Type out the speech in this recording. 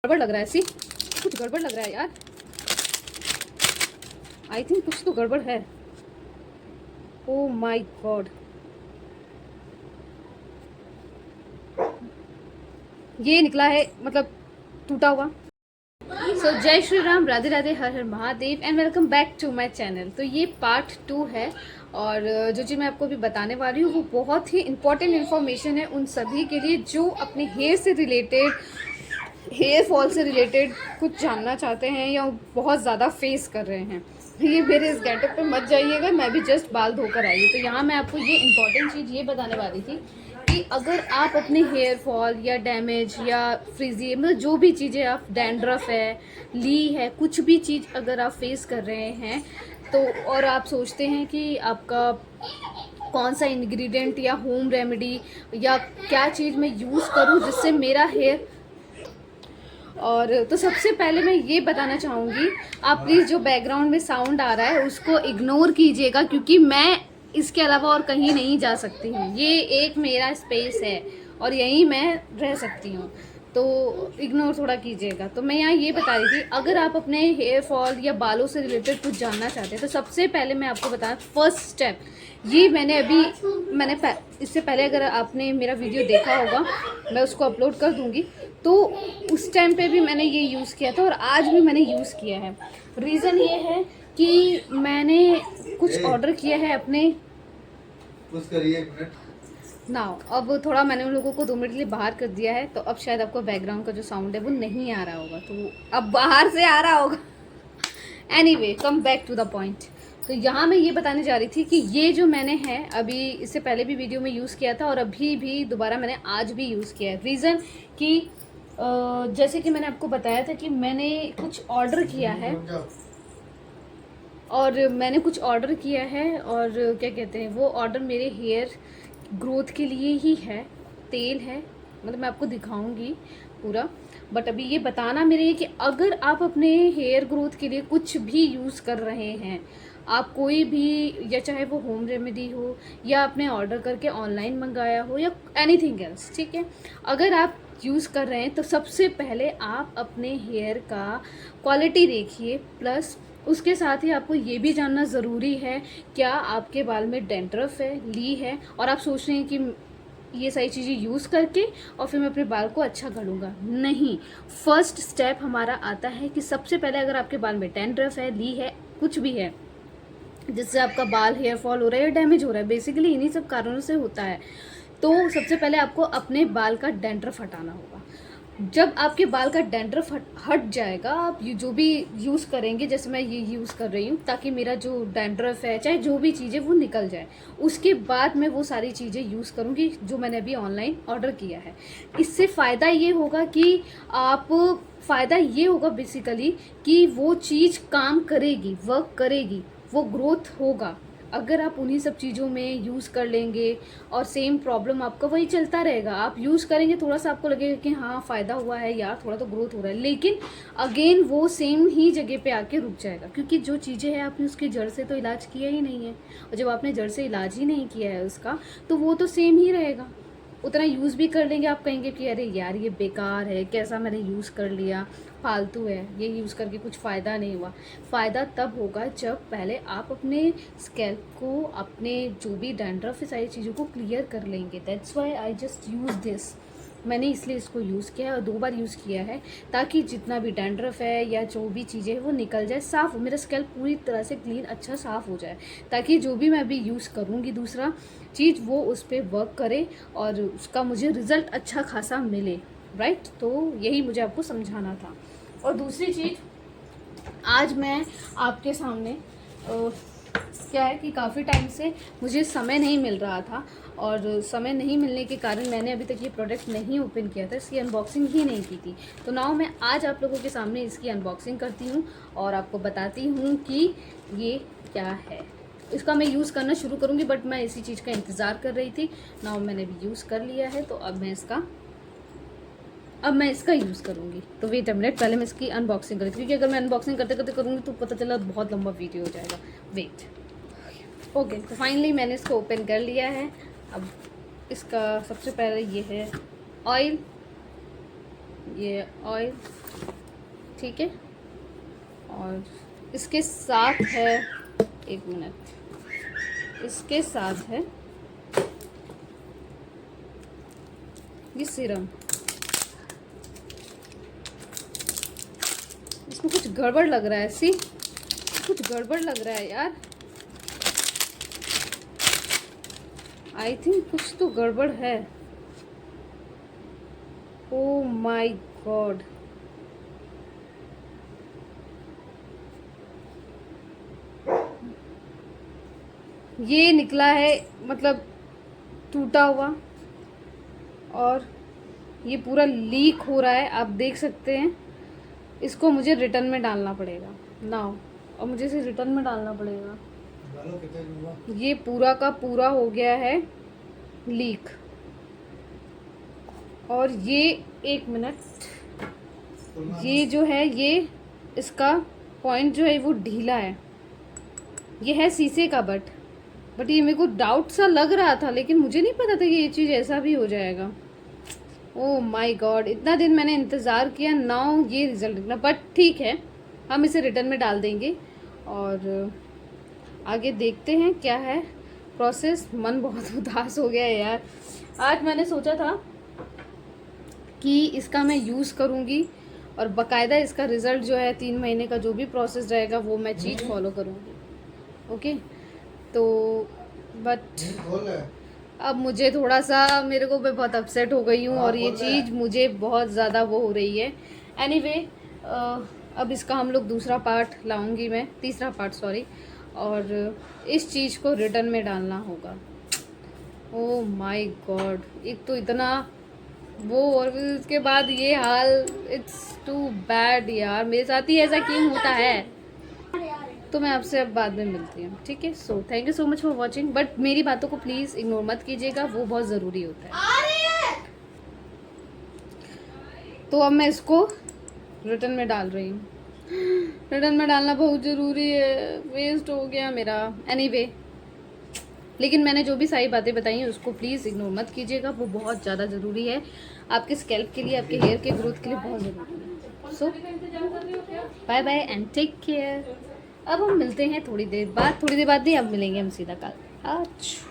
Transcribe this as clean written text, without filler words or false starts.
गड़बड़ लग रहा है। सी कुछ गड़बड़ लग रहा है यार, आई थिंक कुछ तो गड़बड़ है। ओ माय गॉड, ये निकला है मतलब टूटा हुआ। सो जय Shri Ram, Radhe Radhe, Har Har Mahadev and welcome back to my channel. तो ये पार्ट 2 है और जो चीज़ मैं आपको अभी बताने वाली हूँ वो बहुत ही इंपॉर्टेंट इन्फॉर्मेशन है उन सभी के लिए जो अपने हेयर से रिलेटेड, हेयर फॉल से रिलेटेड कुछ जानना चाहते हैं या बहुत ज़्यादा फेस कर रहे हैं। ये मेरे इस गेटअप पे मत जाइएगा, मैं भी जस्ट बाल धोकर आई हूँ। तो यहाँ मैं आपको ये इंपॉर्टेंट चीज़ ये बताने वाली थी कि अगर आप अपने हेयर फॉल या डैमेज या फ्रीजी मतलब जो भी चीज़ें आप, डैंड्रफ है, ली है, कुछ भी चीज़ अगर आप फेस कर रहे हैं तो और आप सोचते हैं कि आपका कौन सा इंग्रेडिएंट या होम रेमेडी या क्या चीज़ मैं यूज़ करूँ जिससे मेरा हेयर, और तो सबसे पहले मैं ये बताना चाहूँगी, आप प्लीज़ जो बैकग्राउंड में साउंड आ रहा है उसको इग्नोर कीजिएगा क्योंकि मैं इसके अलावा और कहीं नहीं जा सकती हूँ। ये एक मेरा स्पेस है और यहीं मैं रह सकती हूँ, तो इग्नोर थोड़ा कीजिएगा। तो मैं यहाँ ये बता रही थी, अगर आप अपने हेयर फॉल या बालों से रिलेटेड कुछ जानना चाहते हैं तो सबसे पहले मैं आपको बताऊँ फर्स्ट स्टेप, ये मैंने इससे पहले अगर आपने मेरा वीडियो देखा होगा मैं उसको अपलोड कर दूँगी, तो उस टाइम पे भी मैंने ये यूज़ किया था और आज भी मैंने यूज़ किया है। रीज़न ये है कि मैंने कुछ ऑर्डर किया है अपने नाउ, अब थोड़ा मैंने उन लोगों को 2 मिनट के लिए बाहर कर दिया है तो अब शायद आपको बैकग्राउंड का जो साउंड है वो नहीं आ रहा होगा, तो अब बाहर से आ रहा होगा। Anyway, come back to the point. तो यहाँ मैं ये बताने जा रही थी कि ये जो मैंने है अभी इससे पहले भी वीडियो में यूज़ किया था और अभी भी दोबारा मैंने आज भी यूज़ किया है। रीज़न कि जैसे कि मैंने आपको बताया था कि मैंने कुछ ऑर्डर किया है और क्या कहते हैं, वो ऑर्डर मेरे हेयर ग्रोथ के लिए ही है। तेल है, मतलब मैं आपको दिखाऊंगी पूरा, बट अभी ये बताना मेरे ये कि अगर आप अपने हेयर ग्रोथ के लिए कुछ भी यूज़ कर रहे हैं, आप कोई भी, या चाहे वो होम रेमेडी हो या आपने ऑर्डर करके ऑनलाइन मंगाया हो या एनीथिंग एल्स, ठीक है, अगर आप यूज़ कर रहे हैं तो सबसे पहले आप अपने हेयर का क्वालिटी देखिए, प्लस उसके साथ ही आपको ये भी जानना ज़रूरी है क्या आपके बाल में डैंड्रफ है, ली है, और आप सोच रहे हैं कि ये सारी चीज़ें यूज़ करके और फिर मैं अपने बाल को अच्छा गढ़ूंगा। नहीं, फर्स्ट स्टेप हमारा आता है कि सबसे पहले अगर आपके बाल में डैंड्रफ है, ली है, कुछ भी है जिससे आपका बाल हेयर फॉल हो रहा है या डैमेज हो रहा है, बेसिकली इन्हीं सब कारणों से होता है, तो सबसे पहले आपको अपने बाल का डैंड्रफ हटाना होगा। जब आपके बाल का डैंड्रफ हट जाएगा, आप जो भी यूज़ करेंगे, जैसे मैं ये यूज़ कर रही हूँ ताकि मेरा जो डैंड्रफ है चाहे जो भी चीज़ें वो निकल जाए, उसके बाद मैं वो सारी चीज़ें यूज़ करूँगी जो मैंने अभी ऑनलाइन ऑर्डर किया है। इससे फ़ायदा ये होगा बेसिकली कि वो चीज़ काम करेगी, वर्क करेगी, वो ग्रोथ होगा। अगर आप उन्हीं सब चीज़ों में यूज़ कर लेंगे और सेम प्रॉब्लम आपका वही चलता रहेगा, आप यूज़ करेंगे, थोड़ा सा आपको लगेगा कि हाँ फ़ायदा हुआ है यार, थोड़ा तो ग्रोथ हो रहा है, लेकिन अगेन वो सेम ही जगह पे आके रुक जाएगा क्योंकि जो चीज़ें हैं आपने उसकी जड़ से तो इलाज किया ही नहीं है, और जब आपने जड़ से इलाज ही नहीं किया है उसका तो वो तो सेम ही रहेगा। उतना यूज़ भी कर लेंगे, आप कहेंगे कि अरे यार ये बेकार है, कैसा मैंने यूज़ कर लिया, फालतू है, ये यूज़ करके कुछ फ़ायदा नहीं हुआ। फ़ायदा तब होगा जब पहले आप अपने स्कैल्प को, अपने जो भी डैंड्रफ है, सारी चीज़ों को क्लियर कर लेंगे। That's why I just use this. मैंने इसलिए इसको यूज़ किया है और 2 बार यूज़ किया है ताकि जितना भी डैंड्रफ है या जो भी चीज़ें हैं वो निकल जाए, साफ़ हो, मेरा स्कैल्प पूरी तरह से क्लीन, अच्छा साफ़ हो जाए, ताकि जो भी मैं अभी यूज़ करूँगी दूसरा चीज़ वो उस पर वर्क करे और उसका मुझे रिज़ल्ट अच्छा खासा मिले, राइट। तो यही मुझे आपको समझाना था। और दूसरी चीज़, आज मैं आपके सामने क्या है कि काफ़ी टाइम से मुझे समय नहीं मिल रहा था और समय नहीं मिलने के कारण मैंने अभी तक ये प्रोडक्ट नहीं ओपन किया था, इसकी अनबॉक्सिंग ही नहीं की थी। तो नाउ मैं आज आप लोगों के सामने इसकी अनबॉक्सिंग करती हूँ और आपको बताती हूँ कि ये क्या है। इसका मैं यूज़ करना शुरू करूँगी, बट मैं इसी चीज़ का इंतज़ार कर रही थी। नाउ मैंने भी यूज़ कर लिया है तो अब मैं इसका यूज़ करूँगी। तो वेट अ मिनट, पहले मैं इसकी अनबॉक्सिंग करी थी क्योंकि अगर मैं अनबॉक्सिंग करते करते करूँगी तो पता चला बहुत लंबा वीडियो हो जाएगा। वेट, ओके, तो फाइनली मैंने इसको ओपन कर लिया है। अब इसका सबसे पहले ये है ऑयल, ये ऑयल ठीक है। और इसके साथ है, एक मिनट, इसके साथ है ये सीरम। इसमें कुछ गड़बड़ लग रहा है, सी कुछ गड़बड़ लग रहा है यार। आई थिंक कुछ तो गड़बड़ है। ओ माय गॉड, ये निकला है मतलब टूटा हुआ, और ये पूरा लीक हो रहा है, आप देख सकते हैं। इसको मुझे रिटर्न में डालना पड़ेगा नाउ, और मुझे इसे रिटर्न में डालना पड़ेगा। ये पूरा का पूरा हो गया है लीक। और ये, एक मिनट, ये जो है, ये इसका पॉइंट जो है वो ढीला है। ये है शीशे का बट ये मेरे को डाउट सा लग रहा था, लेकिन मुझे नहीं पता था कि ये चीज़ ऐसा भी हो जाएगा। ओह माय गॉड, इतना दिन मैंने इंतज़ार किया, नाउ ये रिजल्ट निकला। बट ठीक है, हम इसे रिटर्न में डाल देंगे और आगे देखते हैं क्या है प्रोसेस। मन बहुत उदास हो गया है यार। आज मैंने सोचा था कि इसका मैं यूज़ करूँगी और बाकायदा इसका रिज़ल्ट जो है 3 महीने का जो भी प्रोसेस रहेगा वो मैं चीज़ फॉलो करूँगी। ओके, तो बट अब मुझे थोड़ा सा, मेरे को मैं बहुत अपसेट हो गई हूँ और ये चीज़ मुझे बहुत ज़्यादा वो हो रही है। एनीवे, अब इसका हम लोग दूसरा पार्ट लाऊंगी मैं, तीसरा पार्ट सॉरी, और इस चीज़ को रिटर्न में डालना होगा। ओह माय गॉड, एक तो इतना वो, और फिर उसके बाद ये हाल, इट्स टू बैड यार, मेरे साथ ही ऐसा क्यों होता है। तो मैं आपसे अब बाद में मिलती हूँ, ठीक है। So thank you so much for watching, but मेरी बातों को प्लीज़ इग्नोर मत कीजिएगा, वो बहुत ज़रूरी होता है। तो अब मैं इसको रिटर्न में डाल रही हूँ। रिटर्न में डालना बहुत ज़रूरी है, वेस्ट हो गया मेरा। एनीवे, लेकिन मैंने जो भी सारी बातें बताई हैं उसको प्लीज़ इग्नोर मत कीजिएगा, वो बहुत ज़्यादा ज़रूरी है आपके स्कैल्प के लिए, आपके हेयर के ग्रोथ के लिए बहुत ज़रूरी है। So bye bye and take care. अब हम मिलते हैं थोड़ी देर बाद नहीं, अब मिलेंगे हम सीधा कल। अच्छा।